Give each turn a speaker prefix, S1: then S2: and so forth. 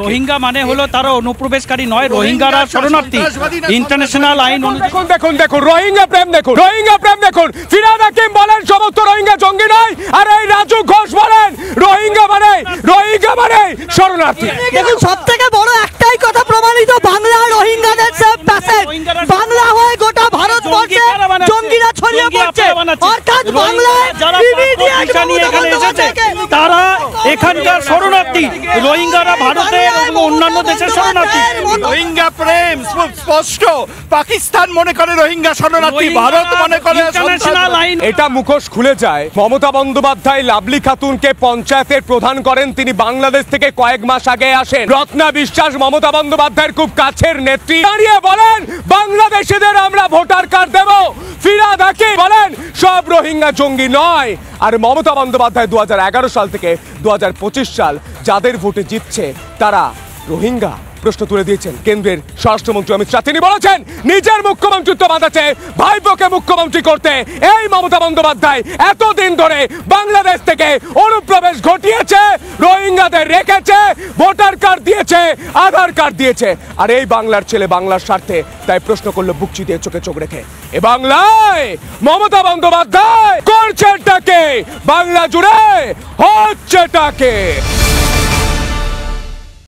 S1: রোহিঙ্গা মানে হলো তারা অনুপ্রবেশকারী নয়, রোহিঙ্গারা শরণার্থী। ইন্টারন্যাশনাল আইন
S2: দেখুন রোহিঙ্গা প্রেম দেখুন ফিরহাদ হাকিম বলেন সমস্ত রোহিঙ্গা জঙ্গি নয়, আর এই রাজু ঘোষ বলেন রোহিঙ্গা মানে শরণার্থী।
S3: দেখুন সবথেকে বড় একটাই কথা প্রমাণিত, বাংলা রোহিঙ্গাদের বাংলা হয়ে গোটা ভারতবর্ষে জঙ্গিরা ছড়িয়ে পড়ছে, অর্থাৎ বাংলায়
S1: তারা এখানকার শরণার্থী। রোহিঙ্গারা ভারতে এবং অন্যান্য দেশের শরণার্থী।
S4: রোহিঙ্গা প্রেম স্পষ্ট, পাকিস্তান মনে করে রোহিঙ্গা শরণার্থী, ভারত মনে করে
S1: ইন্টারন্যাশনাল আইন।
S2: এটা মুখোশ খুলে যায়। মমতা বন্দ্যোপাধ্যায় লাভলি খাতুনকে পঞ্চায়েতের প্রধান করেন, তিনি বাংলাদেশ থেকে কয়েক মাস আগে আসেন। রত্না বিশ্বাস মমতা বন্দ্যোপাধ্যায়ের খুব কাছের নেত্রী, দাঁড়িয়ে বলেন বাংলাদেশিদের আমরা ভোটার কার্ড দেব। ফিরহাদ হাকিম বলেন সব রোহিঙ্গা জঙ্গি নয়। আর মমতা বন্দ্যোপাধ্যায় 2011 সাল থেকে 2025 সাল যাদের ভোটে জিতছে তারা রোহিঙ্গা প্রশ্ন তুলে দিয়েছেন কেন্দ্রের স্বরাষ্ট্রমন্ত্রী অমিত শাহ। তিনি বলেছেন নিজের মুখ্যমন্ত্রিত্ব বাঁচাতে ভাইপোকে মুখ্যমন্ত্রী করতে এই মমতা বন্দ্যোপাধ্যায় এতদিন ধরে বাংলাদেশ থেকে অনুপ্রবেশ ঘটিয়েছে, রোহিঙ্গাদের রেখেছে, ভোটার কার্ড দিয়েছে, আধার কার্ড দিয়েছে। আর এই বাংলার ছেলে বাংলার স্বার্থে তাই প্রশ্ন করলো বুকচি দিয়ে চোখে চোখ রেখে, এ বাংলায় মমতা বন্দ্যোপাধ্যায় করছেটাকে, বাংলা জুড়ে হচ্ছেটাকে।